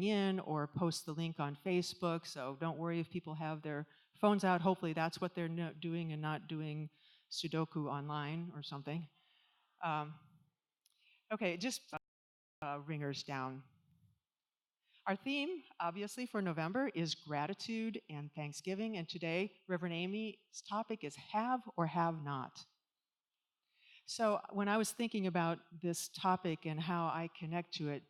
tuning in or post the link on Facebook. So don't worry if people have their phones out. Hopefully that's what they're doing and not doing Sudoku online or something. Okay, just ringers down. Our theme, obviously, for November is gratitude and Thanksgiving. And today, Reverend Aimee's topic is have or have not. So when I was thinking about this topic and how I connect to it,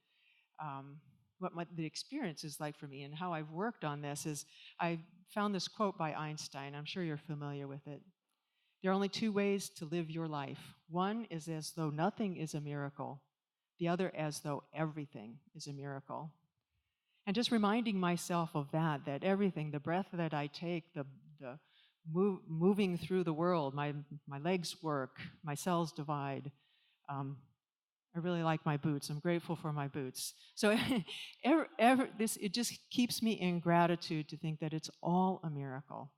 the experience is like for me and how I've worked on this is I found this quote by Einstein. I'm sure you're familiar with it. There are only two ways to live your life. One is as though nothing is a miracle. The other as though everything is a miracle. And just reminding myself of that everything, the breath that I take, the moving through the world, my legs work, my cells divide. I really like my boots. I'm grateful for my boots. So it just keeps me in gratitude to think that it's all a miracle.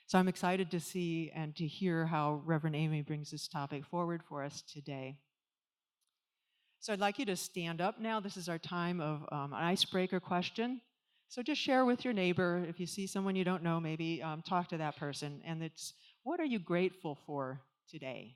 So I'm excited to see and to hear how Reverend Aimee brings this topic forward for us today. So I'd like you to stand up now. This is our time of an icebreaker question. So just share with your neighbor. If you see someone you don't know, maybe talk to that person. And it's, what are you grateful for today?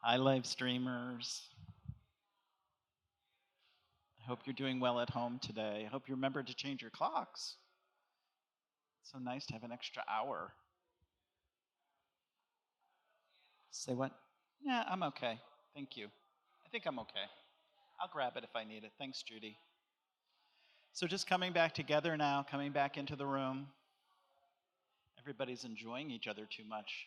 Hi, Livestreamers. I hope you're doing well at home today. I hope you remember to change your clocks. It's so nice to have an extra hour. Say what? Yeah, I'm okay. Thank you. I think I'm okay. I'll grab it if I need it. Thanks, Judy. So just coming back together now, coming back into the room. Everybody's enjoying each other too much.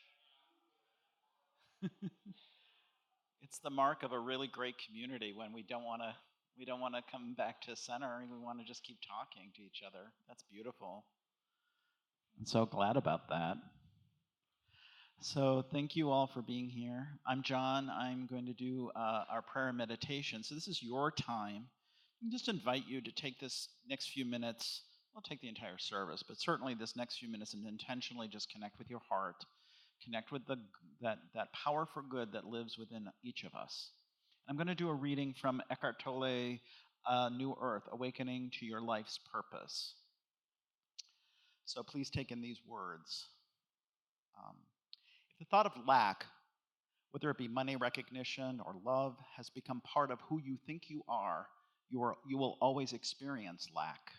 It's the mark of a really great community when we don't want to come back to center and we want to just keep talking to each other. That's beautiful. I'm so glad about that. So thank you all for being here. I'm John. I'm going to do our prayer and meditation. So this is your time. I just invite you to take this next few minutes. I'll take the entire service, but certainly this next few minutes and intentionally just connect with your heart. Connect with that power for good that lives within each of us. I'm going to do a reading from Eckhart Tolle, New Earth, Awakening to Your Life's Purpose. So please take in these words. If the thought of lack, whether it be money, recognition, or love, has become part of who you think you are, you will always experience lack.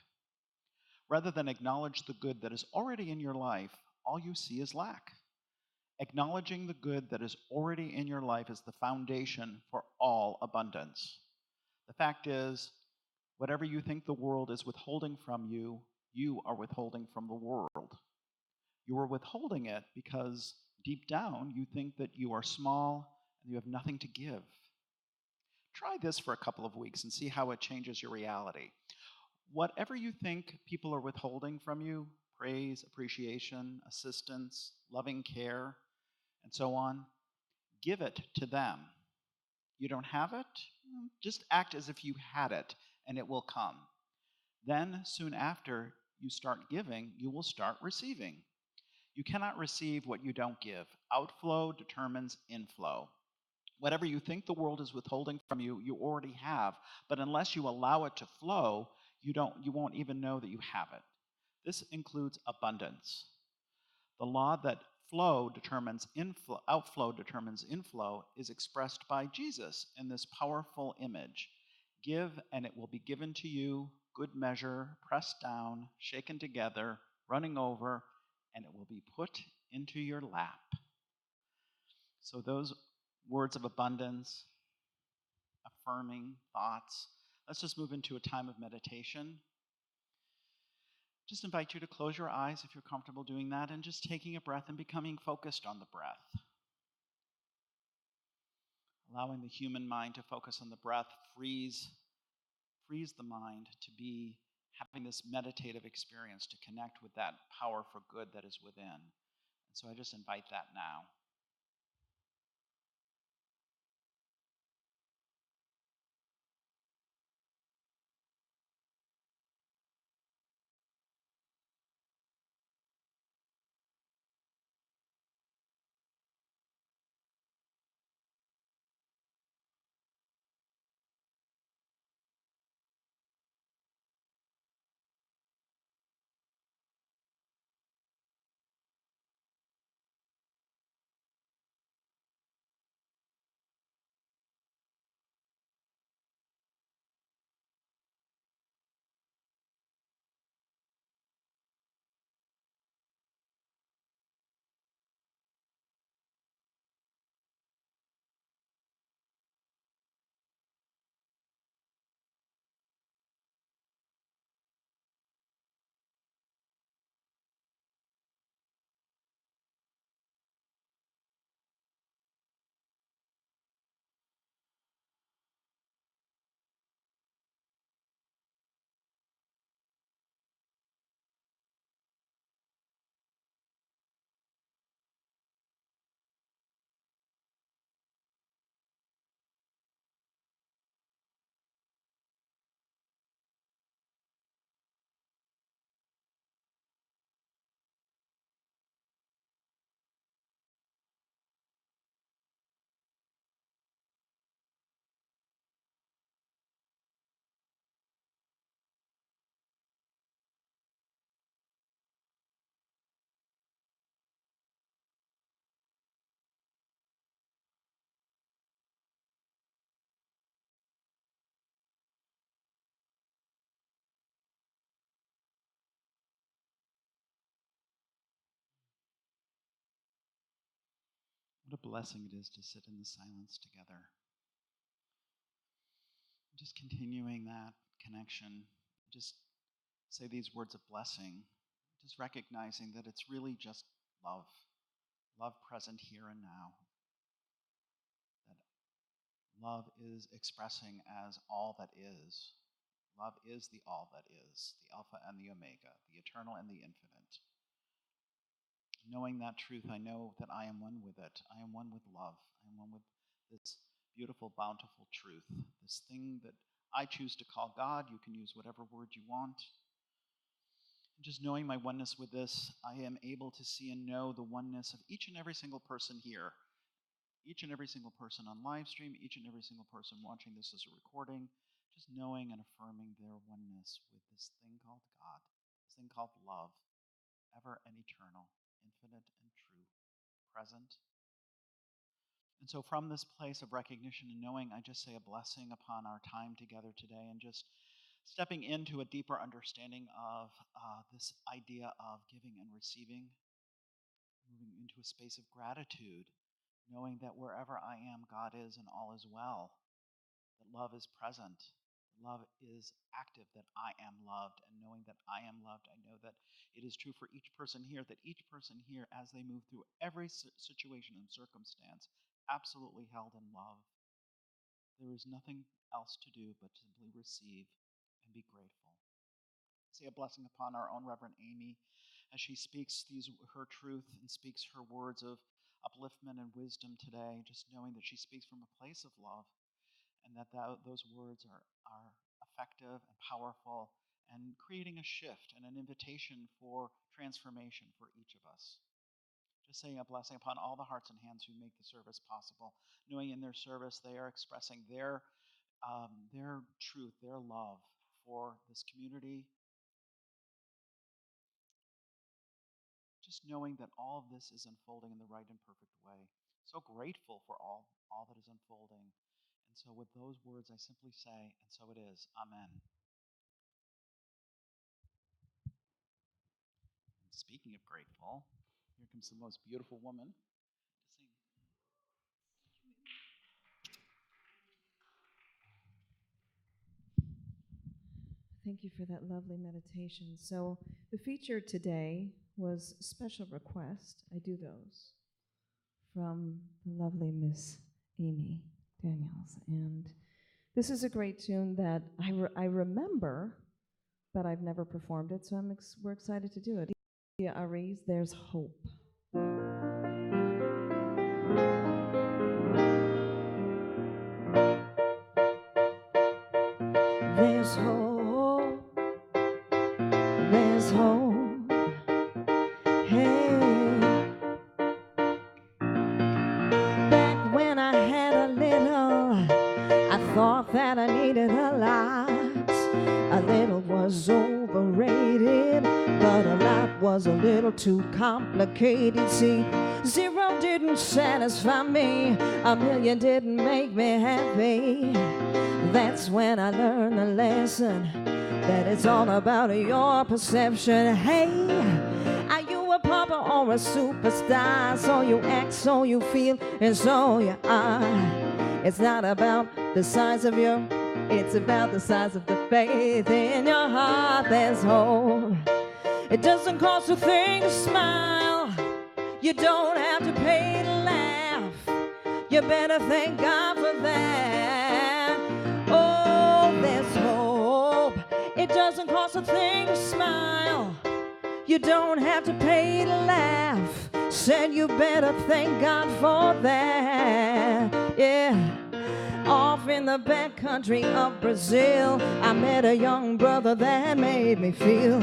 Rather than acknowledge the good that is already in your life, all you see is lack. Acknowledging the good that is already in your life is the foundation for all abundance. The fact is, whatever you think the world is withholding from you, you are withholding from the world. You are withholding it because deep down you think that you are small and you have nothing to give. Try this for a couple of weeks and see how it changes your reality. Whatever you think people are withholding from you, praise, appreciation, assistance, loving care, and so on, give it to them. You don't have it? Just act as if you had it, and it will come. Then, soon after you start giving, you will start receiving. You cannot receive what you don't give. Outflow determines inflow. Whatever you think the world is withholding from you, you already have. But unless you allow it to flow, you won't even know that you have it. This includes abundance. The law that outflow determines inflow is expressed by Jesus in this powerful image. Give, and it will be given to you, good measure, pressed down, shaken together, running over, and it will be put into your lap. So those words of abundance, affirming thoughts. Let's just move into a time of meditation. Just invite you to close your eyes if you're comfortable doing that, and just taking a breath and becoming focused on the breath. Allowing the human mind to focus on the breath frees the mind to be having this meditative experience to connect with that power for good that is within. And so I just invite that now. What a blessing it is to sit in the silence together. Just continuing that connection, just say these words of blessing, just recognizing that it's really just love, love present here and now, that love is expressing as all that is. Love is the all that is, the Alpha and the Omega, the eternal and the infinite. Knowing that truth, I know that I am one with it. I am one with love. I am one with this beautiful, bountiful truth, this thing that I choose to call God. You can use whatever word you want. And just knowing my oneness with this, I am able to see and know the oneness of each and every single person here, each and every single person on live stream, each and every single person watching this as a recording, just knowing and affirming their oneness with this thing called God, this thing called love, ever and eternal, infinite and true, present. And so, from this place of recognition and knowing, I just say a blessing upon our time together today, and just stepping into a deeper understanding of this idea of giving and receiving, moving into a space of gratitude, knowing that wherever I am, God is and all is well, that love is present, love is active, that I am loved, and knowing that I am loved, I know that it is true for each person here, that each person here, as they move through every situation and circumstance, absolutely held in love. There is nothing else to do but simply receive and be grateful. Say a blessing upon our own Reverend Aimee as she speaks her truth and speaks her words of upliftment and wisdom today, just knowing that she speaks from a place of love, and that those words are effective and powerful and creating a shift and an invitation for transformation for each of us. Just saying a blessing upon all the hearts and hands who make the service possible, knowing in their service they are expressing their truth, their love for this community, just knowing that all of this is unfolding in the right and perfect way. So grateful for all that is unfolding. And so, with those words, I simply say, and so it is. Amen. And speaking of grateful, here comes the most beautiful woman to sing. Thank you for that lovely meditation. So, the feature today was special request. I do those from the lovely Miss Aimee Daniels. And this is a great tune that I remember, but I've never performed it, so we're excited to do it. Aries, There's Hope. There's hope, there's hope, hey. Back when I had a little, I thought that I needed a lot. A little was overrated, but a lot was a little too complicated. See, zero didn't satisfy me, a million didn't make me happy. That's when I learned the lesson that it's all about your perception. Hey, are you a pauper or a superstar? So you act, so you feel, and so you are. It's not about the size of your, it's about the size of the faith in your heart. There's hope. It doesn't cost a thing to smile. You don't have to pay to laugh. You better thank God for that. Oh, there's hope. It doesn't cost a thing to smile. You don't have to pay to laugh. Said you better thank God for that. Yeah. Off in the back country of Brazil, I met a young brother that made me feel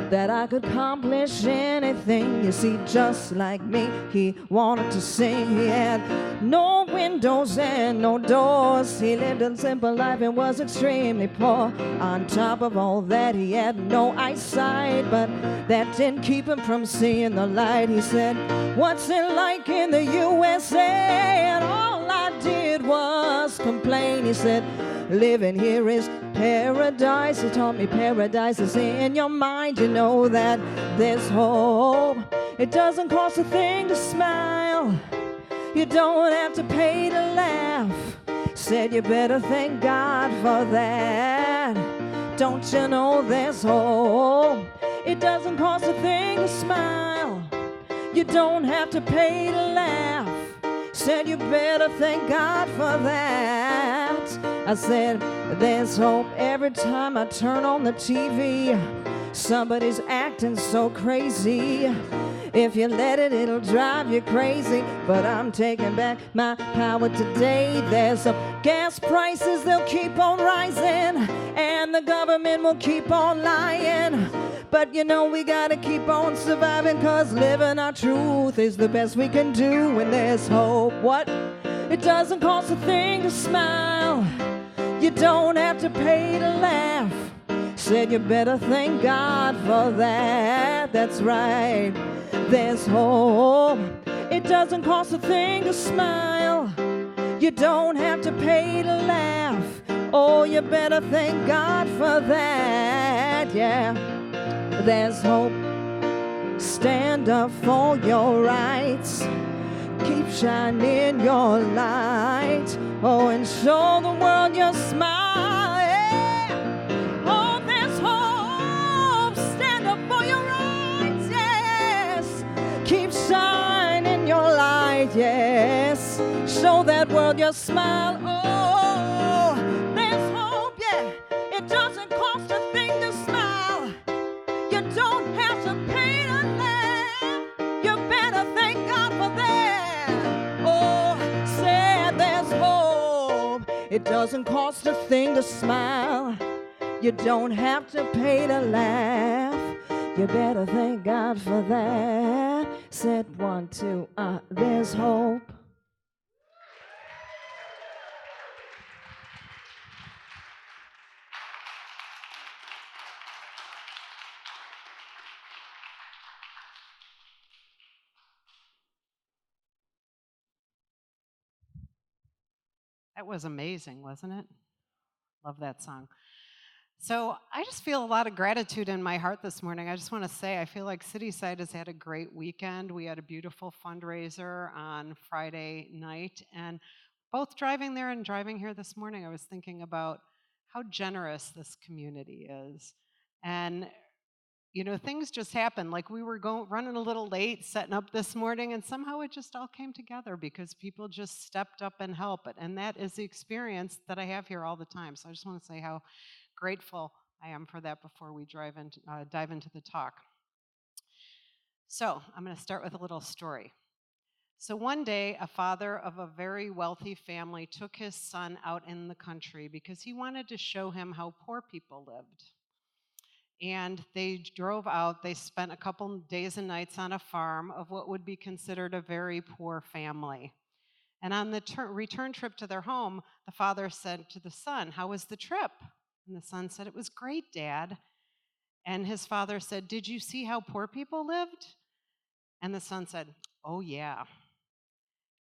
that I could accomplish anything. You see, just like me, he wanted to sing. He had no windows and no doors. He lived a simple life and was extremely poor. On top of all that, he had no eyesight, but that didn't keep him from seeing the light. He said, "What's it like in the USA?" And all I did was complain. He said, "Living here is paradise." He taught me paradise is in your mind. You know that there's hope. It doesn't cost a thing to smile. You don't have to pay to laugh. Said you better thank God for that. Don't you know there's hope? It doesn't cost a thing to smile. You don't have to pay to laugh. Said you better thank God for that. I said there's hope every time I turn on the TV. Somebody's acting so crazy. If you let it, it'll drive you crazy. But I'm taking back my power today. There's some gas prices, they'll keep on rising, and the government will keep on lying. But you know we gotta keep on surviving, 'cause living our truth is the best we can do when there's hope. What? It doesn't cost a thing to smile. You don't have to pay to laugh. Said you better thank God for that. That's right. There's hope. It doesn't cost a thing to smile. You don't have to pay to laugh. Oh, you better thank God for that. Yeah. There's hope. Stand up for your rights. Keep shining your light. Oh, and show the world your smile. Yeah. Oh, there's hope. Stand up for your rights. Yes. Keep shining your light. Yes. Show that world your smile. Oh, there's hope. Yeah. It doesn't cost a thing to smile. You don't have to pay to laugh. You better thank God for that. Oh, said there's hope. It doesn't cost a thing to smile. You don't have to pay to laugh. You better thank God for that. Said 1, 2, there's hope. That was amazing, wasn't it? Love that song. So I just feel a lot of gratitude in my heart this morning. I just want to say I feel like Cityside has had a great weekend. We had a beautiful fundraiser on Friday night, and both driving there and driving here this morning, I was thinking about how generous this community is. And things just happen. Like we were running a little late, setting up this morning, and somehow it just all came together because people just stepped up and helped. And that is the experience that I have here all the time. So I just want to say how grateful I am for that before we dive into the talk. So I'm going to start with a little story. So one day, a father of a very wealthy family took his son out in the country because he wanted to show him how poor people lived. And they drove out. They spent a couple days and nights on a farm of what would be considered a very poor family. And on the return trip to their home, the father said to the son, "How was the trip?" And the son said, "It was great, Dad." And his father said, "Did you see how poor people lived?" And the son said, "Oh, yeah."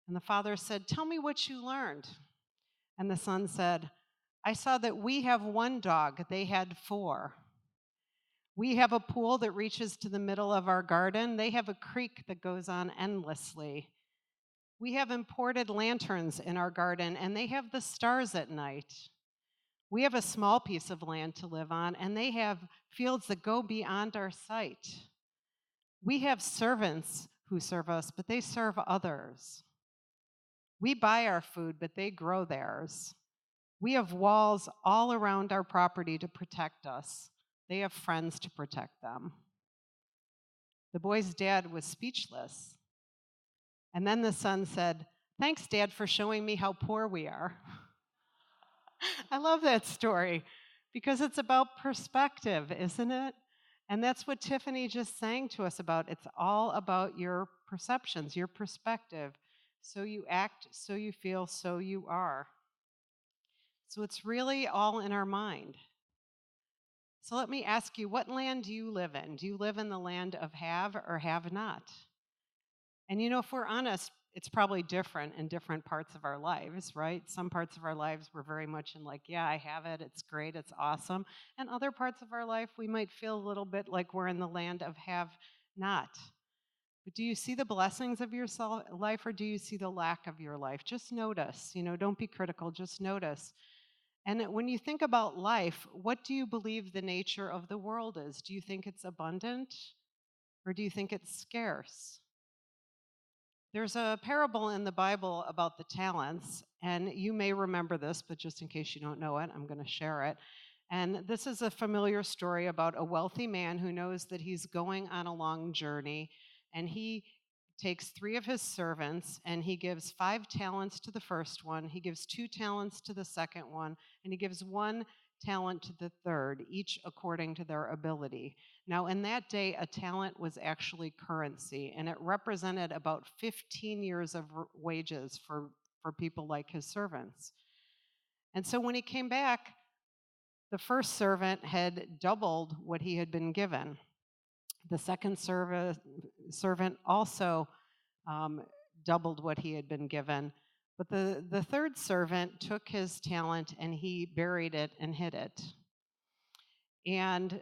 And the father said, "Tell me what you learned." And the son said, "I saw that we have one dog, they had 4. We have a pool that reaches to the middle of our garden. They have a creek that goes on endlessly. We have imported lanterns in our garden, and they have the stars at night. We have a small piece of land to live on, and they have fields that go beyond our sight. We have servants who serve us, but they serve others. We buy our food, but they grow theirs. We have walls all around our property to protect us. They have friends to protect them." The boy's dad was speechless. And then the son said, "Thanks, Dad, for showing me how poor we are." I love that story because it's about perspective, isn't it? And that's what Tiffany just sang to us about. It's all about your perceptions, your perspective. So you act, so you feel, so you are. So it's really all in our mind. So let me ask you, what land do you live in? Do you live in the land of have or have not? And if we're honest, it's probably different in different parts of our lives, right? Some parts of our lives we're very much in like, yeah, I have it, it's great, it's awesome. And other parts of our life we might feel a little bit like we're in the land of have not. But do you see the blessings of your life or do you see the lack of your life? Just notice, don't be critical, just notice. And when you think about life, what do you believe the nature of the world is? Do you think it's abundant or do you think it's scarce? There's a parable in the Bible about the talents, and you may remember this, but just in case you don't know it, I'm going to share it. And this is a familiar story about a wealthy man who knows that he's going on a long journey, and he takes 3 of his servants, and he gives 5 talents to the first one, he gives 2 talents to the second one, and he gives 1 talent to the third, each according to their ability. Now, in that day, a talent was actually currency, and it represented about 15 years of wages for people like his servants. And so when he came back, the first servant had doubled what he had been given. The second servant also doubled what he had been given. But the third servant took his talent and he buried it and hid it. And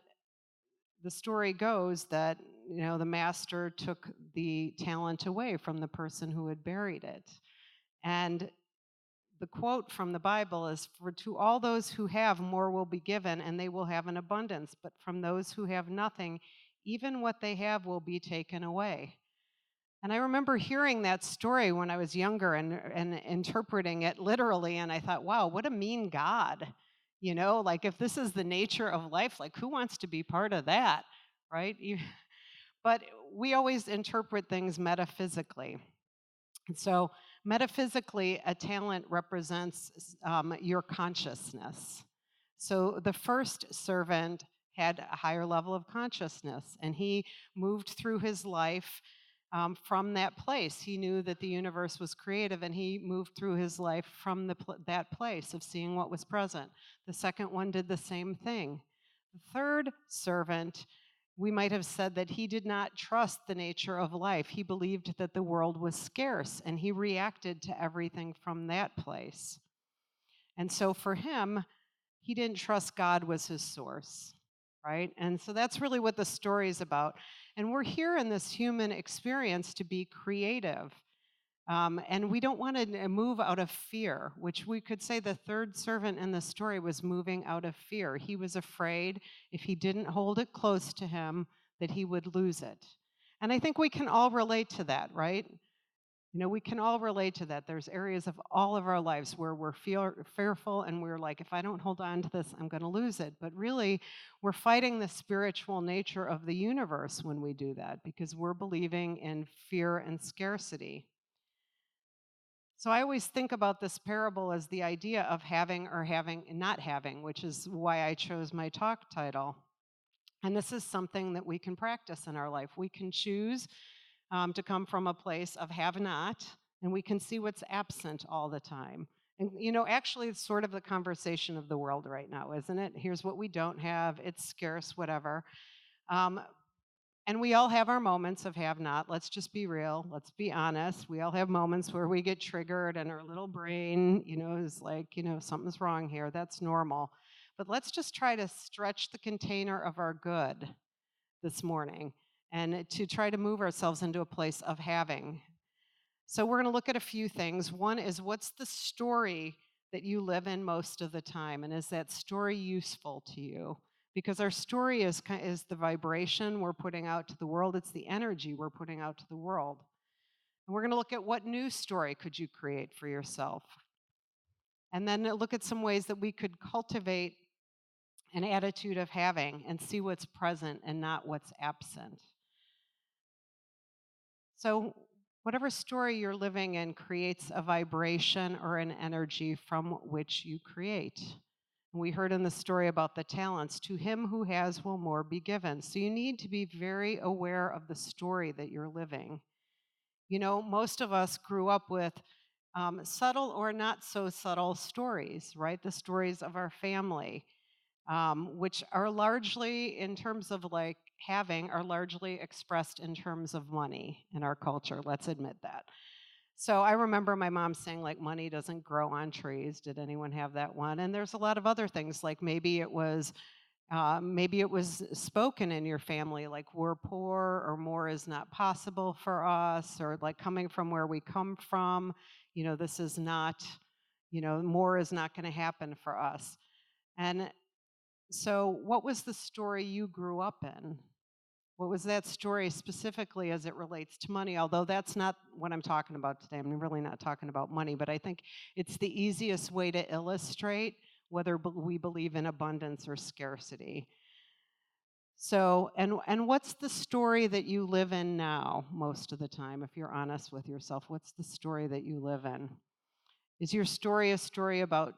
the story goes that the master took the talent away from the person who had buried it. And the quote from the Bible is, "For to all those who have, more will be given, and they will have an abundance. But from those who have nothing, even what they have will be taken away." And I remember hearing that story when I was younger and interpreting it literally, and I thought, wow, what a mean God. Like if this is the nature of life, like who wants to be part of that, right? But we always interpret things metaphysically. And so metaphysically, a talent represents your consciousness. So the first servant had a higher level of consciousness, and he moved through his life from that place. He knew that the universe was creative, and he moved through his life from that place of seeing what was present. The second one did the same thing. The third servant, we might have said that he did not trust the nature of life. He believed that the world was scarce, and he reacted to everything from that place. And so for him, he didn't trust God was his source, right? And so that's really what the story is about. And we're here in this human experience to be creative. And we don't want to move out of fear, which we could say the third servant in the story was moving out of fear. He was afraid if he didn't hold it close to him that he would lose it. And I think we can all relate to that, right? You know, we can all relate to that. There's areas of all of our lives where we're fearful and we're like, if I don't hold on to this, I'm going to lose it. But really, we're fighting the spiritual nature of the universe when we do that because we're believing in fear and scarcity. So I always think about this parable as the idea of having or having not having, which is why I chose my talk title. And this is something that we can practice in our life. We can choose to come from a place of have not, and we can see what's absent all the time. And, you know, actually, it's sort of the conversation of the world right now, isn't it? Here's what we don't have, it's scarce, whatever. And we all have our moments of have not. Let's just be real. Let's be honest. We all have moments where we get triggered and our little brain, you know, is like, you know, something's wrong here. That's normal. But let's just try to stretch the container of our good this morning and to try to move ourselves into a place of having. So we're going to look at a few things. One is, what's the story that you live in most of the time? And is that story useful to you? Because our story is the vibration we're putting out to the world. It's the energy we're putting out to the world. And we're going to look at what new story could you create for yourself. And then look at some ways that we could cultivate an attitude of having and see what's present and not what's absent. So whatever story you're living in creates a vibration or an energy from which you create. We heard in the story about the talents, to him who has will more be given. So you need to be very aware of the story that you're living. You know, most of us grew up with subtle or not so subtle stories, right? The stories of our family, which are largely, in terms of like having, are largely expressed in terms of money in our culture. Let's admit that. So I remember my mom saying, like, money doesn't grow on trees. Did anyone have that one? And there's a lot of other things, like maybe it was spoken in your family, like we're poor or more is not possible for us, or like coming from where we come from, you know, this is not, you know, more is not going to happen for us. And so what was the story you grew up in? What was that story specifically as it relates to money? Although that's not what I'm talking about today. I'm really not talking about money, but I think it's the easiest way to illustrate whether we believe in abundance or scarcity. So, and what's the story that you live in now most of the time? If you're honest with yourself, what's the story that you live in? Is your story a story about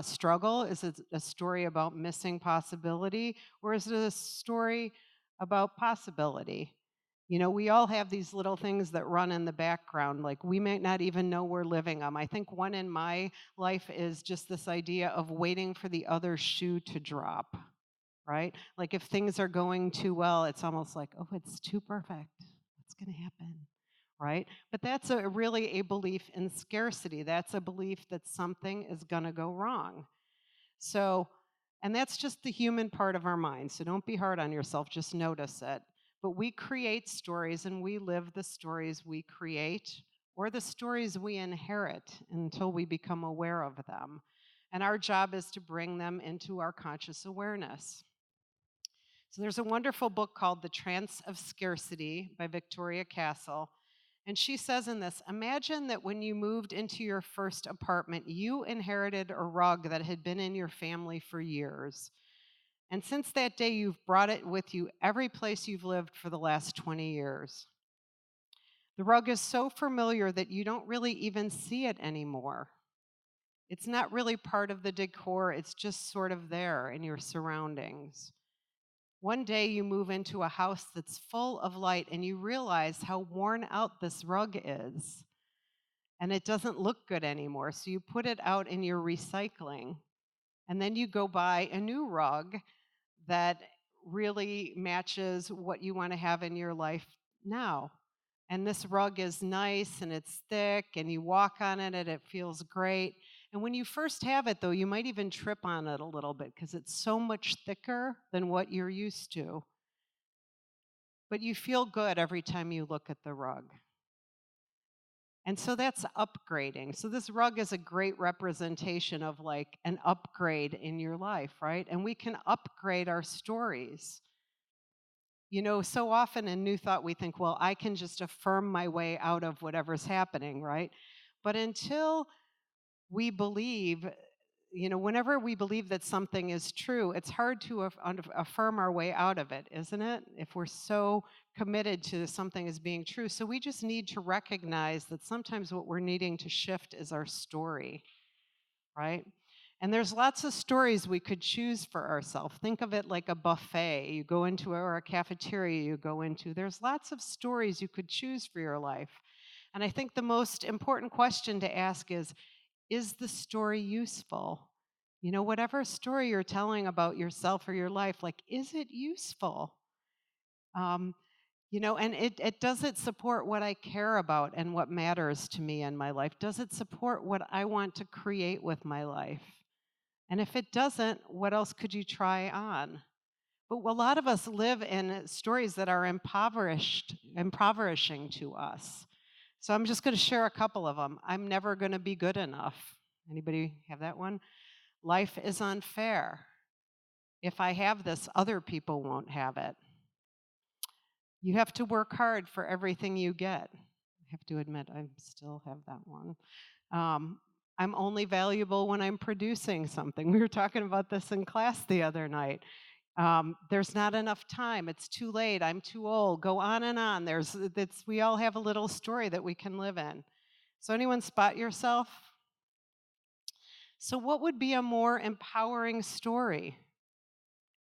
struggle? Is it a story about missing possibility? Or is it a story about possibility? You know, we all have these little things that run in the background, like we might not even know we're living them. I think one in my life is just this idea of waiting for the other shoe to drop, right? Like if things are going too well, it's almost like, oh, it's too perfect. What's going to happen? Right? But that's really a belief in scarcity. That's a belief that something is going to go wrong. So, and that's just the human part of our mind. So don't be hard on yourself, just notice it. But we create stories and we live the stories we create or the stories we inherit until we become aware of them. And our job is to bring them into our conscious awareness. So there's a wonderful book called The Trance of Scarcity by Victoria Castle. And she says in this, imagine that when you moved into your first apartment, you inherited a rug that had been in your family for years. And since that day, you've brought it with you every place you've lived for the last 20 years. The rug is so familiar that you don't really even see it anymore. It's not really part of the decor, it's just sort of there in your surroundings. One day you move into a house that's full of light and you realize how worn out this rug is. And it doesn't look good anymore. So you put it out in your recycling. And then you go buy a new rug that really matches what you want to have in your life now. And this rug is nice and it's thick and you walk on it and it feels great. And when you first have it, though, you might even trip on it a little bit because it's so much thicker than what you're used to. But you feel good every time you look at the rug. And so that's upgrading. So this rug is a great representation of like an upgrade in your life, right? And we can upgrade our stories. You know, so often in New Thought, we think, well, I can just affirm my way out of whatever's happening, right? But until we believe, you know, whenever we believe that something is true, it's hard to affirm our way out of it, isn't it? If we're so committed to something as being true. So we just need to recognize that sometimes what we're needing to shift is our story, right? And there's lots of stories we could choose for ourselves. Think of it like a buffet you go into, or a cafeteria you go into. There's lots of stories you could choose for your life. And I think the most important question to ask is the story useful? You know, whatever story you're telling about yourself or your life, like, is it useful? You know, and does it support what I care about and what matters to me in my life? Does it support what I want to create with my life? And if it doesn't, what else could you try on? But a lot of us live in stories that are impoverishing to us. So I'm just going to share a couple of them. I'm never going to be good enough. Anybody have that one? Life is unfair. If I have this, other people won't have it. You have to work hard for everything you get. I have to admit, I still have that one. I'm only valuable when I'm producing something. We were talking about this in class the other night. There's not enough time. It's too late. I'm too old. Go on and on. We all have a little story that we can live in. So anyone spot yourself? So what would be a more empowering story?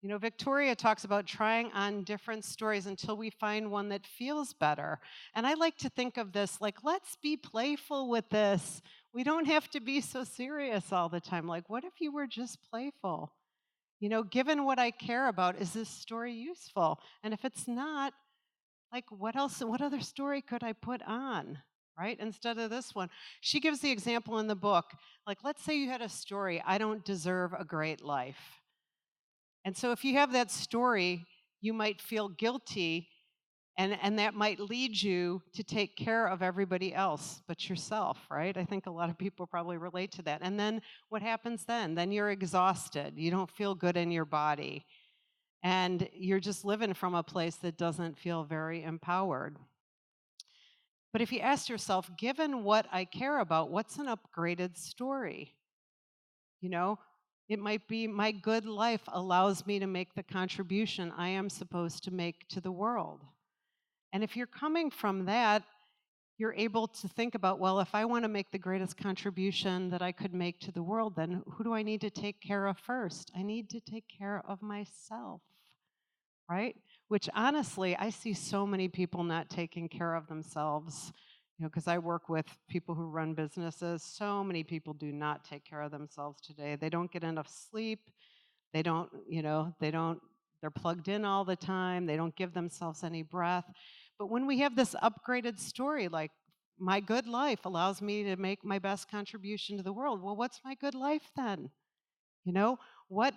You know, Victoria talks about trying on different stories until we find one that feels better. And I like to think of this like, let's be playful with this. We don't have to be so serious all the time. Like, what if you were just playful? You know, given what I care about, is this story useful? And if it's not, like, what other story could I put on, right? Instead of this one. She gives the example in the book, like, let's say you had a story, I don't deserve a great life. And so if you have that story, you might feel guilty, and that might lead you to take care of everybody else but yourself, right? I think a lot of people probably relate to that. And then what happens then? Then you're exhausted. You don't feel good in your body. And you're just living from a place that doesn't feel very empowered. But if you ask yourself, given what I care about, what's an upgraded story? You know, it might be my good life allows me to make the contribution I am supposed to make to the world. And if you're coming from that, you're able to think about, well, if I want to make the greatest contribution that I could make to the world, then who do I need to take care of first? I need to take care of myself, right? Which honestly, I see so many people not taking care of themselves. You know, because I work with people who run businesses. So many people do not take care of themselves today. They don't get enough sleep. They don't, they're plugged in all the time. They don't give themselves any breath. But when we have this upgraded story, like, my good life allows me to make my best contribution to the world. Well, what's my good life then? You know, what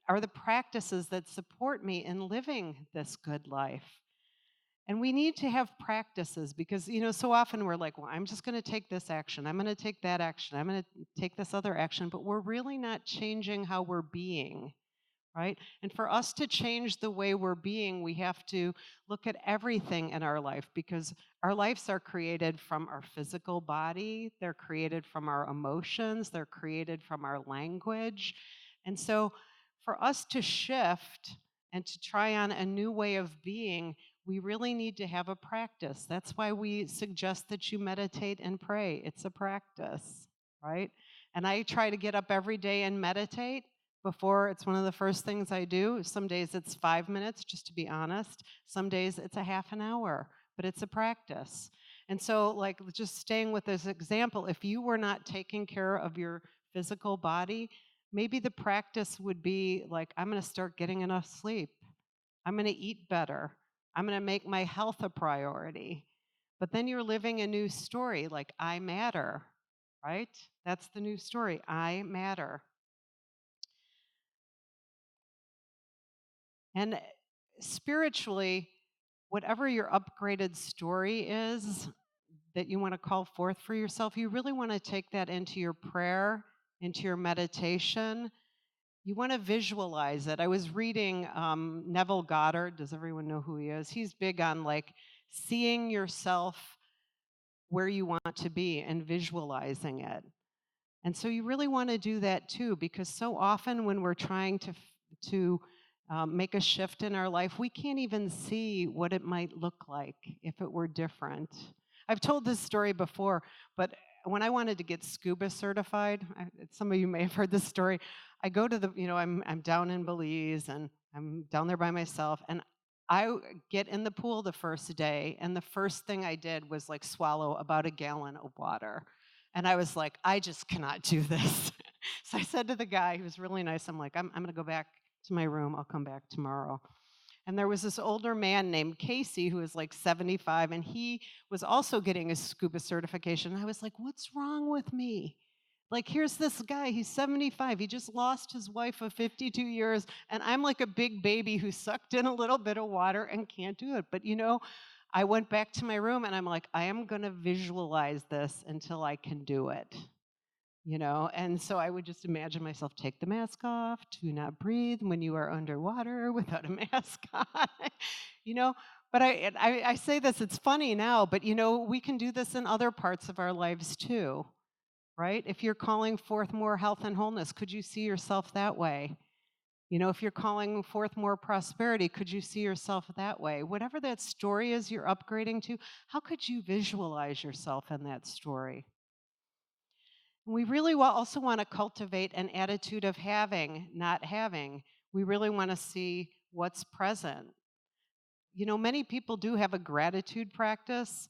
are the practices that support me in living this good life? And we need to have practices because, you know, so often we're like, well, I'm just going to take this action. I'm going to take that action. I'm going to take this other action. But we're really not changing how we're being, right? And for us to change the way we're being, we have to look at everything in our life because our lives are created from our physical body. They're created from our emotions. They're created from our language. And so for us to shift and to try on a new way of being, we really need to have a practice. That's why we suggest that you meditate and pray. It's a practice, right? And I try to get up every day and meditate. It's one of the first things I do. Some days it's 5 minutes, just to be honest. Some days it's a half an hour, but it's a practice. And so, like, just staying with this example, if you were not taking care of your physical body, maybe the practice would be like, I'm going to start getting enough sleep. I'm going to eat better. I'm going to make my health a priority. But then you're living a new story, like, I matter, right? That's the new story. I matter. And spiritually, whatever your upgraded story is that you want to call forth for yourself, you really want to take that into your prayer, into your meditation. You want to visualize it. I was reading Neville Goddard. Does everyone know who he is? He's big on like seeing yourself where you want to be and visualizing it. And so you really want to do that too, because so often when we're trying to make a shift in our life, we can't even see what it might look like if it were different. I've told this story before, but when I wanted to get scuba certified, some of you may have heard this story. I go to I'm down in Belize and I'm down there by myself, and I get in the pool the first day, and the first thing I did was like swallow about a gallon of water. And I was like, I just cannot do this. So I said to the guy, he was really nice, I'm like, I'm going to go back to my room. I'll come back tomorrow. And there was this older man named Casey who was like 75, and he was also getting his scuba certification. I was like, what's wrong with me? Like, here's this guy, he's 75. He just lost his wife of 52 years, and I'm like a big baby who sucked in a little bit of water and can't do it. But I went back to my room and I'm like, I am going to visualize this until I can do it. And so I would just imagine myself take the mask off, do not breathe when you are underwater without a mask on. you know but I say this, it's funny now, but we can do this in other parts of our lives too, right? If you're calling forth more health and wholeness, could you see yourself that way? If you're calling forth more prosperity, could you see yourself that way? Whatever that story is you're upgrading to, how could you visualize yourself in that story? We really also want to cultivate an attitude of having, not having. We really want to see what's present. Many people do have a gratitude practice,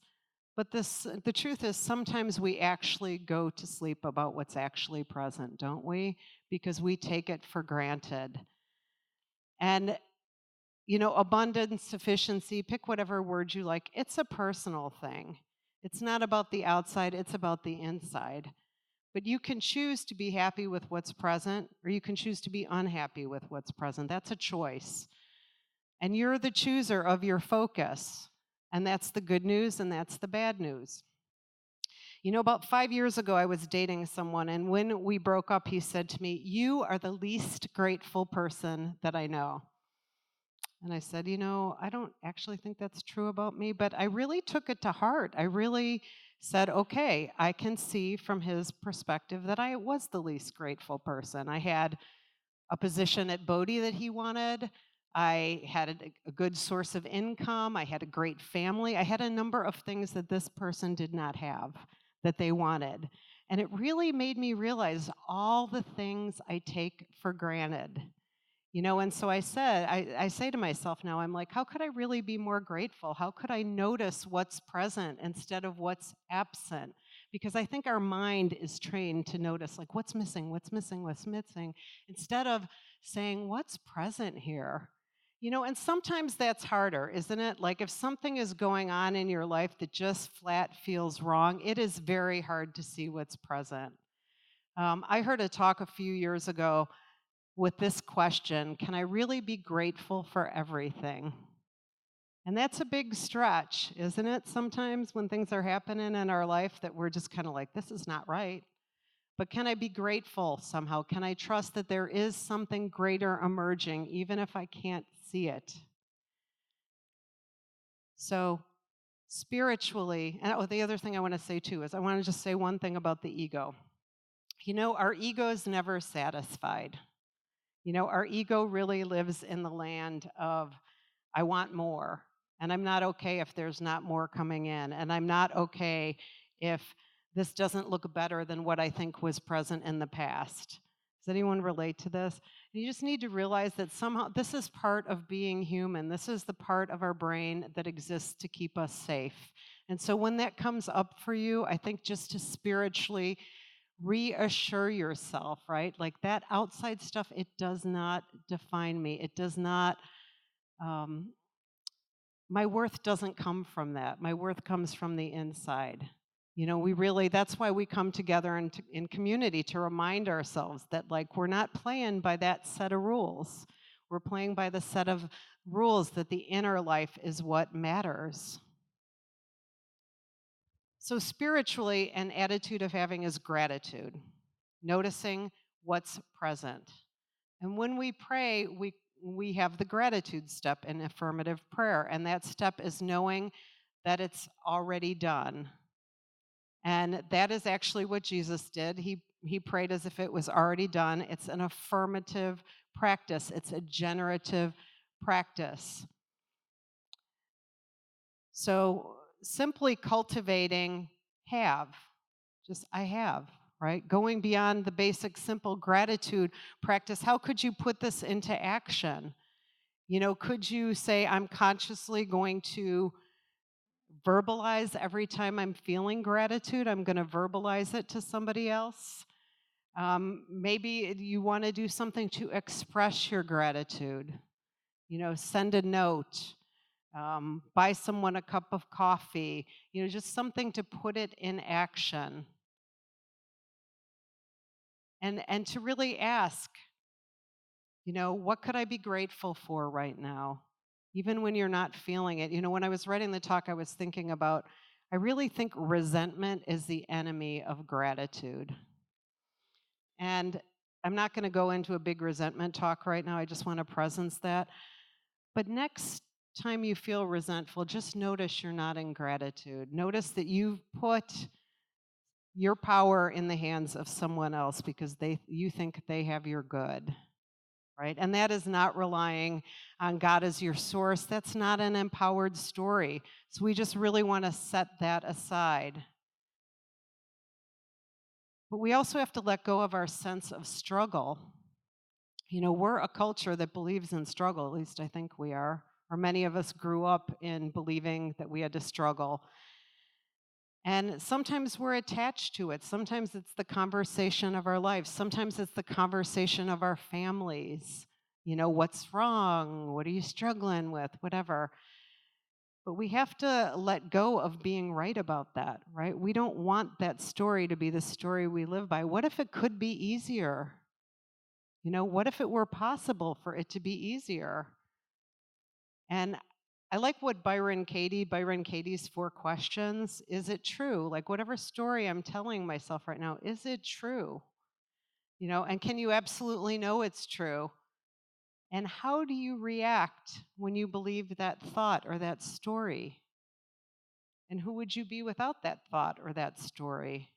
but the truth is sometimes we actually go to sleep about what's actually present, don't we? Because we take it for granted. And abundance, sufficiency, pick whatever word you like, it's a personal thing. It's not about the outside, it's about the inside. But you can choose to be happy with what's present, or you can choose to be unhappy with what's present. That's a choice. And you're the chooser of your focus. And that's the good news, and that's the bad news. About 5 years ago, I was dating someone, and when we broke up, he said to me, "You are the least grateful person that I know." And I said, I don't actually think that's true about me, but I really took it to heart. I really said, okay, I can see from his perspective that I was the least grateful person. I had a position at Bodie that he wanted. I had a good source of income. I had a great family. I had a number of things that this person did not have that they wanted. And it really made me realize all the things I take for granted. And so I say to myself now, I'm like, how could I really be more grateful? How could I notice what's present instead of what's absent? Because I think our mind is trained to notice, like, what's missing, what's missing, what's missing, instead of saying, what's present here? And sometimes that's harder, isn't it? Like, if something is going on in your life that just flat feels wrong, it is very hard to see what's present. I heard a talk a few years ago with this question, can I really be grateful for everything? And that's a big stretch, isn't it? Sometimes when things are happening in our life that we're just kind of like, this is not right. But can I be grateful somehow? Can I trust that there is something greater emerging, even if I can't see it? So spiritually, and the other thing I want to say too is I want to just say one thing about the ego. Our ego is never satisfied. Our ego really lives in the land of, I want more, and I'm not okay if there's not more coming in, and I'm not okay if this doesn't look better than what I think was present in the past. Does anyone relate to this? You just need to realize that somehow this is part of being human. This is the part of our brain that exists to keep us safe. And so when that comes up for you, I think just to spiritually reassure yourself, right? Like that outside stuff, it does not define me. It does not, my worth doesn't come from that. My worth comes from the inside. That's why we come together in community to remind ourselves that, like, we're not playing by that set of rules. We're playing by the set of rules that the inner life is what matters. So spiritually, an attitude of having is gratitude, noticing what's present. And when we pray, we have the gratitude step in affirmative prayer, and that step is knowing that it's already done. And that is actually what Jesus did. He prayed as if it was already done. It's an affirmative practice. It's a generative practice. So simply cultivating I have, right? Going beyond the basic simple gratitude practice. How could you put this into action? Could you say, I'm consciously going to verbalize every time I'm feeling gratitude? I'm going to verbalize it to somebody else. Maybe you want to do something to express your gratitude. Send a note, buy someone a cup of coffee, just something to put it in action. And to really ask, what could I be grateful for right now? Even when you're not feeling it. When I was writing the talk, I was thinking about, I really think resentment is the enemy of gratitude. And I'm not going to go into a big resentment talk right now. I just want to presence that. But next time you feel resentful, just notice you're not in gratitude. Notice that you've put your power in the hands of someone else because you think they have your good. Right? And that is not relying on God as your source. That's not an empowered story. So we just really want to set that aside. But we also have to let go of our sense of struggle. We're a culture that believes in struggle, at least I think we are. Or many of us grew up in believing that we had to struggle. And sometimes we're attached to it. Sometimes it's the conversation of our lives. Sometimes it's the conversation of our families. What's wrong? What are you struggling with? Whatever. But we have to let go of being right about that, right? We don't want that story to be the story we live by. What if it could be easier? What if it were possible for it to be easier? And I like what Byron Katie's 4 questions. Is it true? Like, whatever story I'm telling myself right now, is it true? And can you absolutely know it's true? And how do you react when you believe that thought or that story? And who would you be without that thought or that story?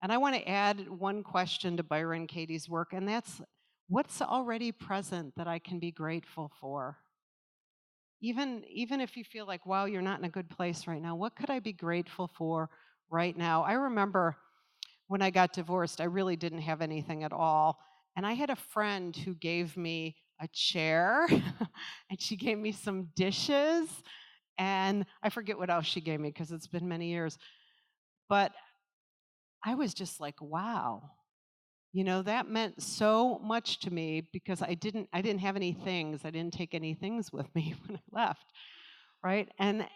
And I want to add one question to Byron Katie's work, and that's, what's already present that I can be grateful for? Even if you feel like, wow, you're not in a good place right now, what could I be grateful for right now? I remember when I got divorced, I really didn't have anything at all. And I had a friend who gave me a chair and she gave me some dishes. And I forget what else she gave me because it's been many years. But I was just like, wow. That meant so much to me because I didn't have any things. I didn't take any things with me when I left. Right? And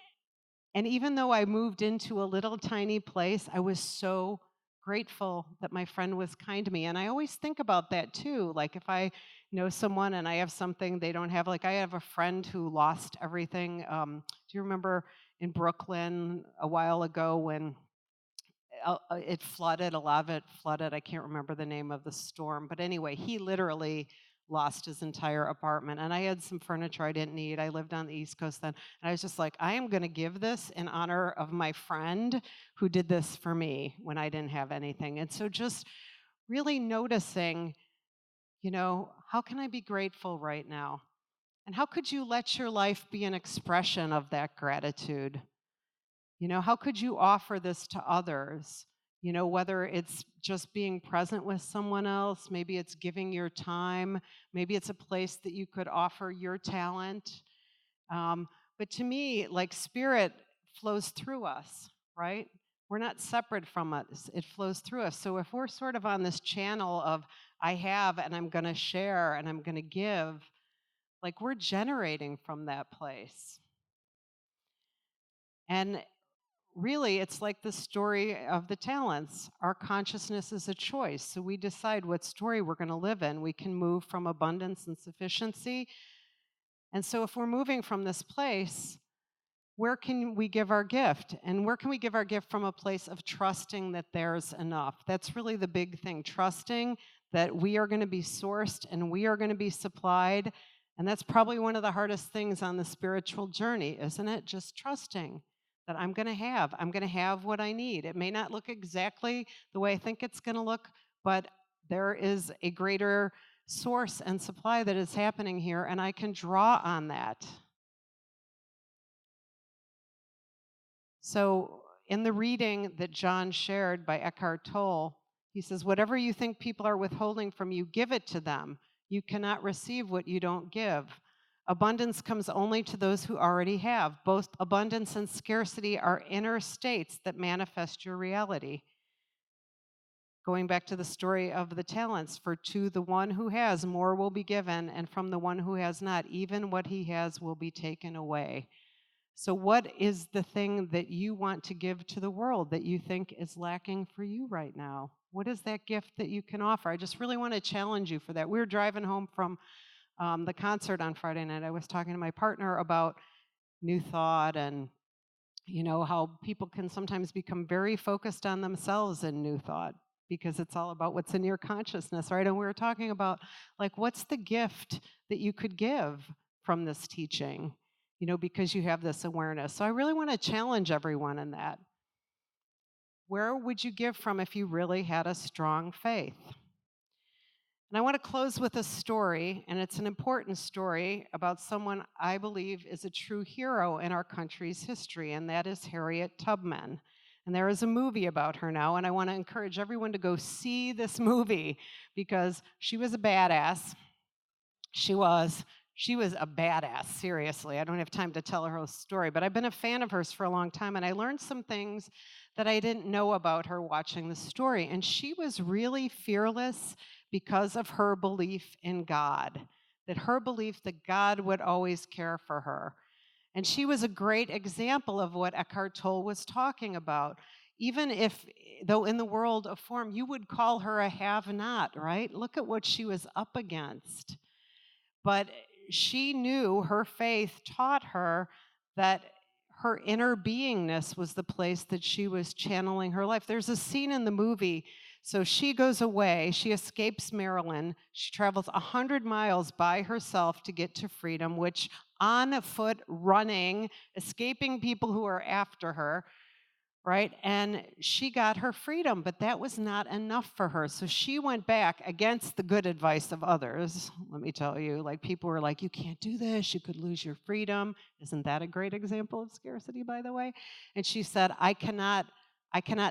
even though I moved into a little tiny place, I was so grateful that my friend was kind to me. And I always think about that too. Like, if I know someone and I have something they don't have, like I have a friend who lost everything. Do you remember in Brooklyn a while ago when it flooded, a lot of it flooded? I can't remember the name of the storm. But anyway, he literally lost his entire apartment. And I had some furniture I didn't need. I lived on the East Coast then. And I was just like, I am going to give this in honor of my friend who did this for me when I didn't have anything. And so just really noticing, how can I be grateful right now? And how could you let your life be an expression of that gratitude? How could you offer this to others? Whether it's just being present with someone else, maybe it's giving your time, maybe it's a place that you could offer your talent. But to me, like, spirit flows through us, right? We're not separate from us, it flows through us. So if we're sort of on this channel of, I have and I'm going to share and I'm going to give, like, we're generating from that place. And really, it's like the story of the talents. Our consciousness is a choice. So we decide what story we're going to live in. We can move from abundance and sufficiency. And so if we're moving from this place, where can we give our gift? And where can we give our gift from a place of trusting that there's enough? That's really the big thing, trusting that we are going to be sourced and we are going to be supplied. And that's probably one of the hardest things on the spiritual journey, isn't it? Just trusting that I'm going to have what I need. It may not look exactly the way I think it's going to look, but there is a greater source and supply that is happening here, and I can draw on that. So, in the reading that John shared by Eckhart Tolle, he says, whatever you think people are withholding from you, give it to them. You cannot receive what you don't give. Abundance comes only to those who already have. Both abundance and scarcity are inner states that manifest your reality. Going back to the story of the talents, for to the one who has, more will be given, and from the one who has not, even what he has will be taken away. So what is the thing that you want to give to the world that you think is lacking for you right now? What is that gift that you can offer? I just really want to challenge you for that. We were driving home from the concert on Friday night. I was talking to my partner about New Thought and how people can sometimes become very focused on themselves in New Thought because it's all about what's in your consciousness, right? And we were talking about, like, what's the gift that you could give from this teaching, because you have this awareness. So I really want to challenge everyone in that. Where would you give from if you really had a strong faith? And I want to close with a story, and it's an important story about someone I believe is a true hero in our country's history, and that is Harriet Tubman. And there is a movie about her now, and I want to encourage everyone to go see this movie because she was a badass. She was a badass, seriously. I don't have time to tell her whole story, but I've been a fan of hers for a long time, and I learned some things that I didn't know about her watching the story. And she was really fearless because of her belief in God, that her belief that God would always care for her. And she was a great example of what Eckhart Tolle was talking about. Even if, though in the world of form, you would call her a have-not, right? Look at what she was up against. But she knew, her faith taught her that her inner beingness was the place that she was channeling her life. There's a scene in the movie. So she goes away, she escapes Maryland, she travels 100 miles by herself to get to freedom, which on foot, running, escaping people who are after her, right? And she got her freedom, but that was not enough for her. So she went back against the good advice of others. Let me tell you, like, people were like, you can't do this, you could lose your freedom. Isn't that a great example of scarcity, by the way? And she said, I cannot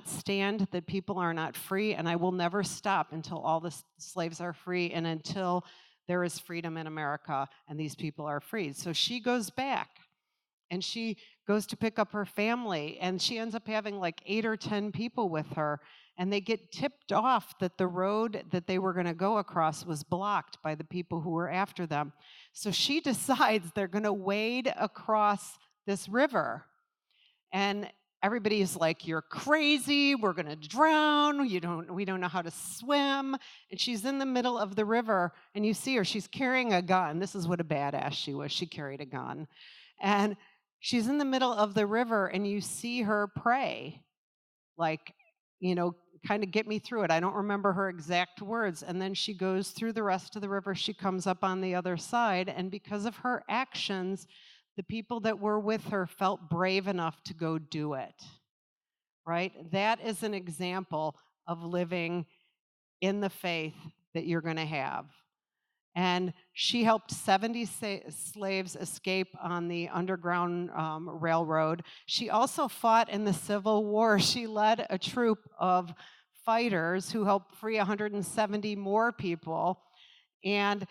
stand that people are not free, and I will never stop until all the slaves are free and until there is freedom in America and these people are freed. So she goes back and she goes to pick up her family, and she ends up having like 8 or 10 people with her, and they get tipped off that the road that they were going to go across was blocked by the people who were after them. So she decides they're going to wade across this river, and everybody's like, you're crazy, we're going to drown, we don't know how to swim. And she's in the middle of the river, and you see her, she's carrying a gun. This is what a badass she was. She carried a gun. And she's in the middle of the river, and you see her pray, like, kind of get me through it. I don't remember her exact words. And then she goes through the rest of the river. She comes up on the other side, and because of her actions, the people that were with her felt brave enough to go do it, right? That is an example of living in the faith that you're going to have. And she helped 70 slaves escape on the Underground Railroad. She also fought in the Civil War. She led a troop of fighters who helped free 170 more people. And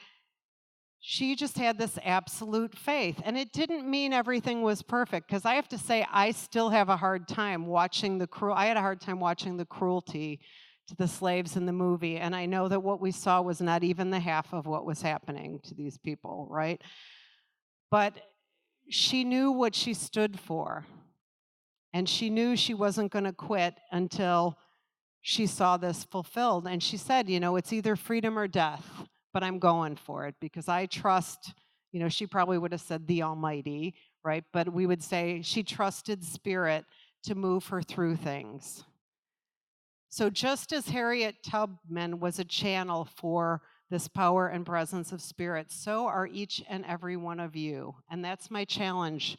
she just had this absolute faith. And it didn't mean everything was perfect, because I have to say, I still have a hard time watching I had a hard time watching the cruelty to the slaves in the movie. And I know that what we saw was not even the half of what was happening to these people, right? But she knew what she stood for. And she knew she wasn't going to quit until she saw this fulfilled. And she said, it's either freedom or death, but I'm going for it because I trust, she probably would have said the Almighty, right? But we would say she trusted Spirit to move her through things. So just as Harriet Tubman was a channel for this power and presence of Spirit, so are each and every one of you. And that's my challenge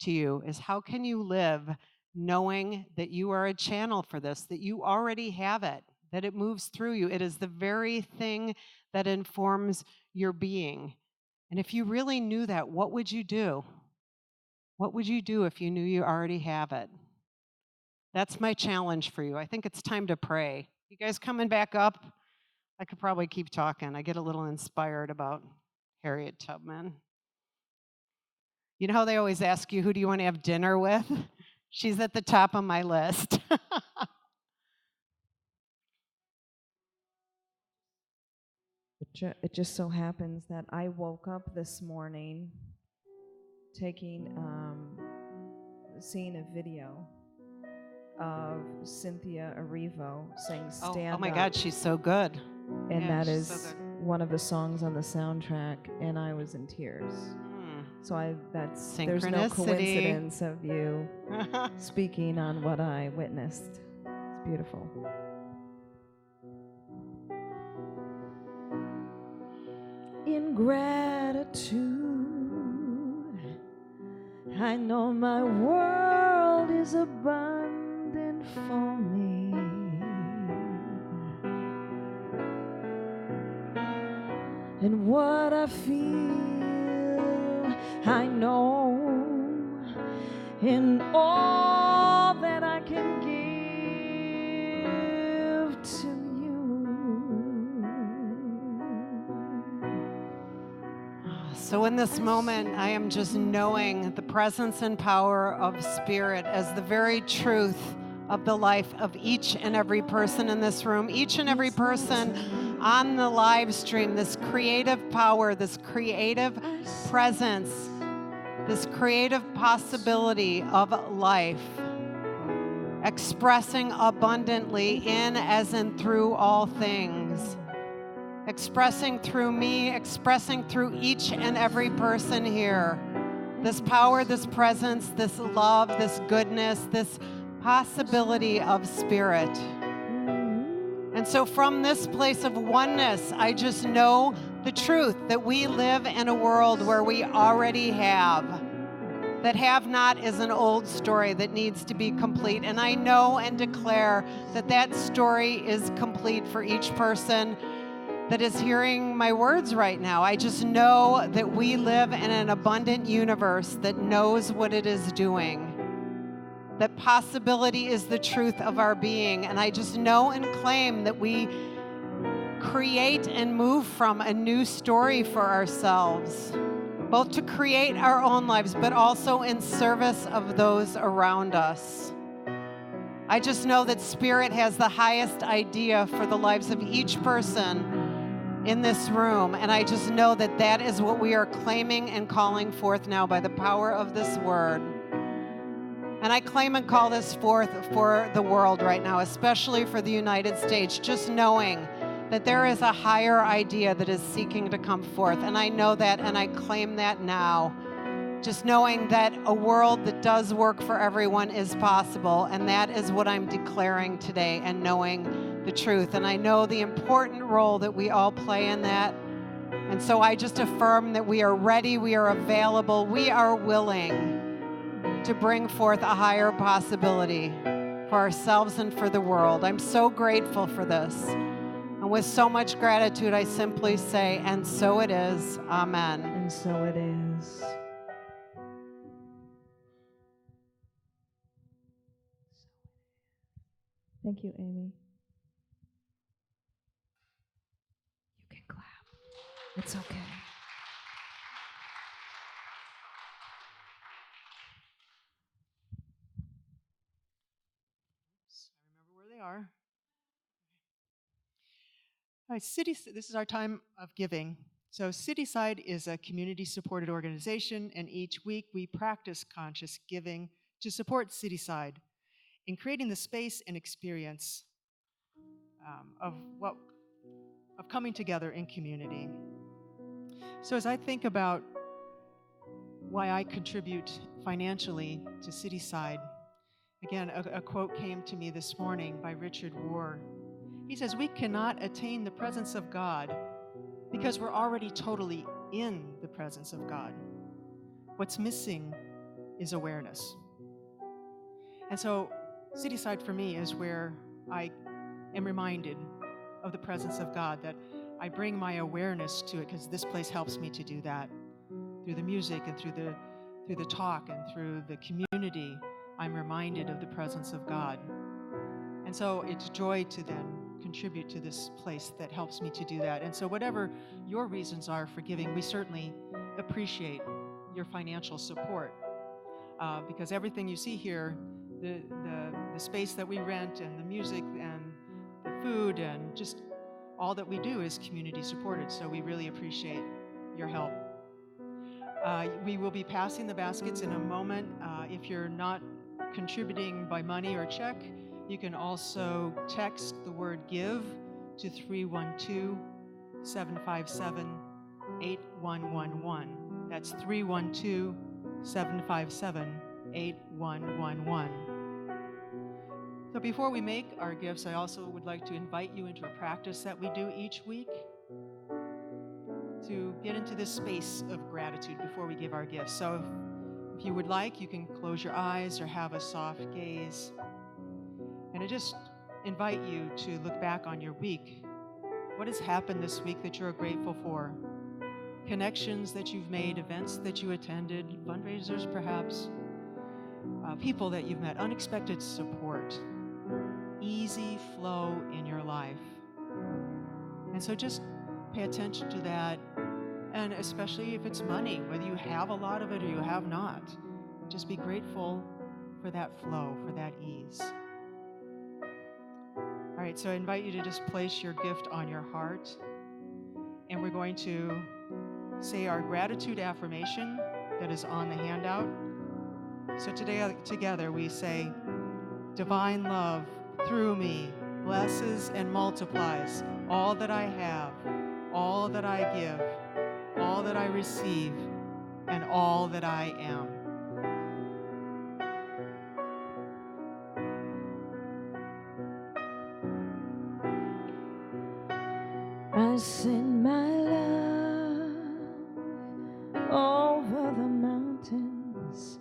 to you, is how can you live knowing that you are a channel for this, that you already have it, that it moves through you. It is the very thing that informs your being. And if you really knew that, what would you do? What would you do if you knew you already have it? That's my challenge for you. I think it's time to pray. You guys coming back up? I could probably keep talking. I get a little inspired about Harriet Tubman. You know how they always ask you, who do you want to have dinner with? She's at the top of my list. It just so happens that I woke up this morning seeing a video of Cynthia Erivo saying Stand Oh my Up. God, she's so good. And Yeah, that she's is so good. one of the songs on the soundtrack, and I was in tears. So there's no Synchronicity. coincidence of you speaking on what I witnessed. It's beautiful. In gratitude, I know my world is abundant for me. And what I feel, I know, in all that I can give to you. So in this moment, I am just knowing the presence and power of Spirit as the very truth of the life of each and every person in this room, each and every person on the live stream, this creative power, this creative presence, this creative possibility of life, expressing abundantly in, as in, through all things. Expressing through me, expressing through each and every person here. This power, this presence, this love, this goodness, this possibility of Spirit. And so from this place of oneness, I just know the truth that we live in a world where we already have. That have not is an old story that needs to be complete. And I know and declare that that story is complete for each person that is hearing my words right now. I just know that we live in an abundant universe that knows what it is doing. That possibility is the truth of our being. And I just know and claim that we create and move from a new story for ourselves, both to create our own lives, but also in service of those around us. I just know that Spirit has the highest idea for the lives of each person in this room, and I just know that that is what we are claiming and calling forth now by the power of this word. And I claim and call this forth for the world right now, especially for the United States, just knowing that there is a higher idea that is seeking to come forth. And I know that, and I claim that now. Just knowing that a world that does work for everyone is possible, and that is what I'm declaring today, and knowing the truth. And I know the important role that we all play in that. And so I just affirm that we are ready, we are available, we are willing to bring forth a higher possibility for ourselves and for the world. I'm so grateful for this. And with so much gratitude, I simply say, and so it is. Amen. And so it is. Thank you, Aimee. You can clap. It's okay. I remember where they are. All right, this is our time of giving. So Cityside is a community-supported organization, and each week we practice conscious giving to support Cityside in creating the space and experience of coming together in community. So as I think about why I contribute financially to Cityside, again, a quote came to me this morning by Richard Rohr. He says, "We cannot attain the presence of God because we're already totally in the presence of God. What's missing is awareness." And so Cityside for me is where I am reminded of the presence of God, that I bring my awareness to it, because this place helps me to do that. Through the music and through the talk and through the community, I'm reminded of the presence of God. And so it's joy to then contribute to this place that helps me to do that. And so whatever your reasons are for giving, we certainly appreciate your financial support, because everything you see here, the space that we rent and the music and the food and just all that we do is community supported. So we really appreciate your help. We will be passing the baskets in a moment. If you're not contributing by money or check, you can also text the word GIVE to 312-757-8111. That's 312-757-8111. So before we make our gifts, I also would like to invite you into a practice that we do each week to get into this space of gratitude before we give our gifts. So if you would like, you can close your eyes or have a soft gaze. And I just invite you to look back on your week. What has happened this week that you're grateful for? Connections that you've made, events that you attended, fundraisers perhaps, people that you've met, unexpected support, easy flow in your life. And so just pay attention to that. And especially if it's money, whether you have a lot of it or you have not, just be grateful for that flow, for that ease. All right, so I invite you to just place your gift on your heart. And we're going to say our gratitude affirmation that is on the handout. So today together we say, "Divine love through me blesses and multiplies all that I have, all that I give, all that I receive, and all that I am." I send my love over the mountains.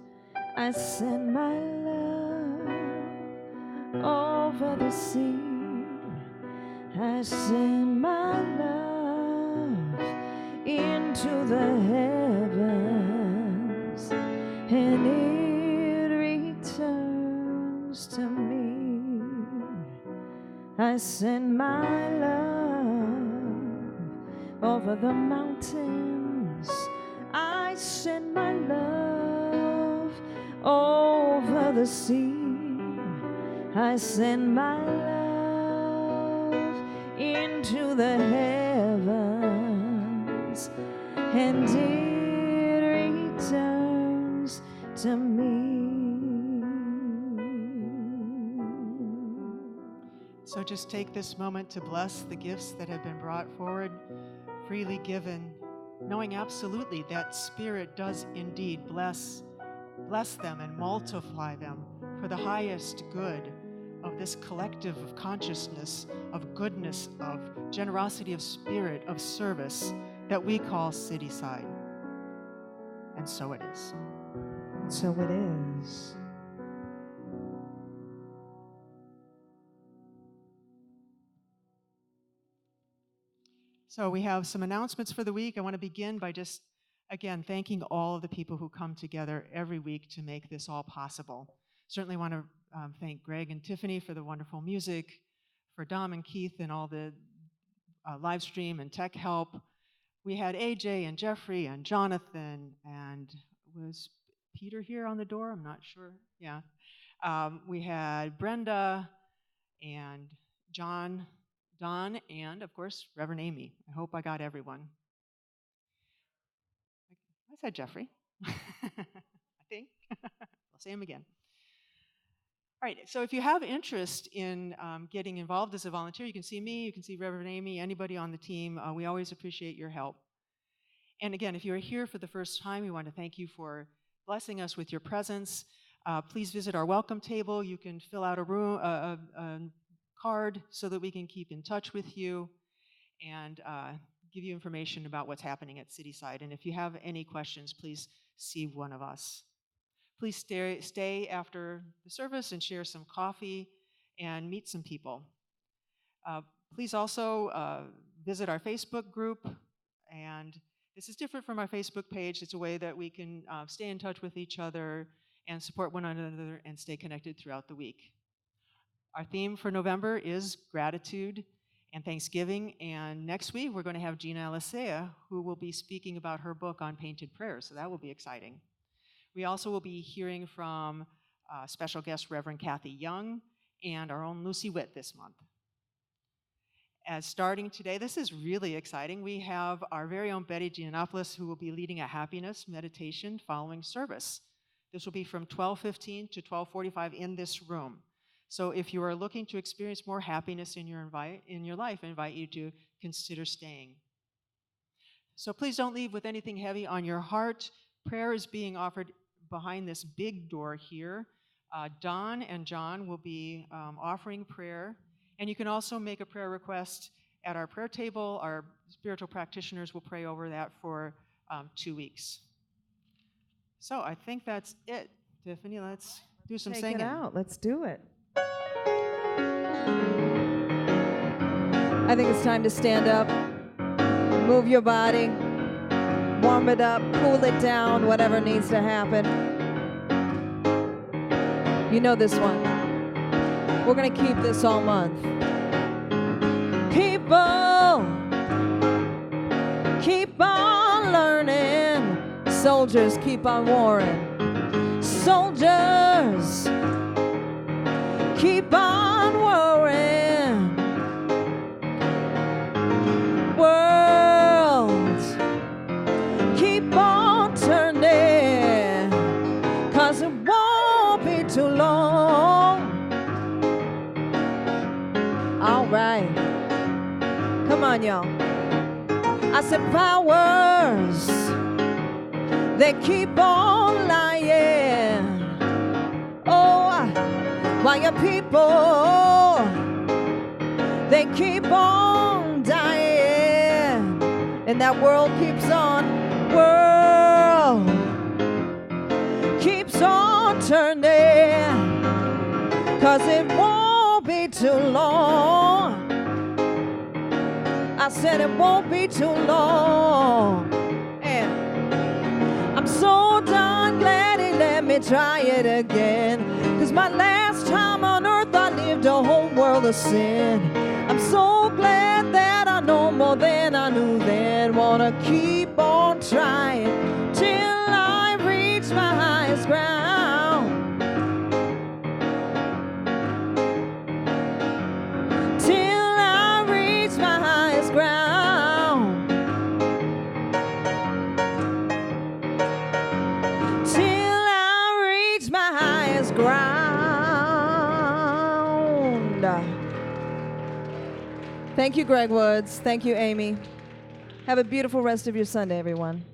I send my love over the sea. I send my love into the heavens, and it returns to me. I send my love over the mountains. I send my love over the sea. I send my love into the heavens, and it returns to me. So just take this moment to bless the gifts that have been brought forward, freely given, knowing absolutely that Spirit does indeed bless them and multiply them for the highest good of this collective of consciousness, of goodness, of generosity of spirit, of service that we call Cityside. And so it is. So it is. So we have some announcements for the week. I want to begin by just, again, thanking all of the people who come together every week to make this all possible. Certainly want to thank Greg and Tiffany for the wonderful music, for Dom and Keith and all the live stream and tech help. We had AJ and Jeffrey and Jonathan, and was Peter here on the door? I'm not sure. Yeah. We had Brenda and John, Don, and of course, Reverend Aimee. I hope I got everyone. I said Jeffrey. I think. I'll say him again. All right, so if you have interest in getting involved as a volunteer, you can see me, you can see Reverend Aimee, anybody on the team. We always appreciate your help. And again, if you're here for the first time, we want to thank you for blessing us with your presence. Please visit our welcome table. You can fill out a card so that we can keep in touch with you and give you information about what's happening at Cityside. And if you have any questions, please see one of us. Please stay after the service and share some coffee and meet some people. Please also visit our Facebook group. And this is different from our Facebook page. It's a way that we can stay in touch with each other and support one another and stay connected throughout the week. Our theme for November is gratitude and Thanksgiving. And next week, we're going to have Gina Alicea, who will be speaking about her book on painted prayers. So that will be exciting. We also will be hearing from special guest Reverend Kathy Young and our own Lucy Witt this month. As starting today, this is really exciting. We have our very own Betty Giannopoulos, who will be leading a happiness meditation following service. This will be from 12:15 to 12:45 in this room. So if you are looking to experience more happiness in your life, I invite you to consider staying. So please don't leave with anything heavy on your heart. Prayer is being offered behind this big door here. Don and John will be offering prayer. And you can also make a prayer request at our prayer table. Our spiritual practitioners will pray over that for 2 weeks. So I think that's it. Tiffany, let's do some singing. Take it out. Let's do it. I think it's time to stand up, move your body, warm it up, cool it down, whatever needs to happen. You know this one. We're going to keep this all month. People, keep on learning. Soldiers, keep on warring. Soldiers, keep on warring. World, keep on turning. 'Cause it won't be too long. All right. Come on, y'all. I said powers, they keep on lying. Oh, while your people, they keep on dying. And that world keeps on, world keeps on turning. 'Cause it won't be too long. I said it won't be too long. And I'm so darn glad he let me try it again. 'Cause my last time on earth I lived a whole world of sin. I'm so glad that I know more than I knew then. Wanna keep on trying till I reach my highest ground. Till I reach my highest ground. Till I reach my highest ground. Thank you, Greg Woods. Thank you, Aimee. Have a beautiful rest of your Sunday, everyone.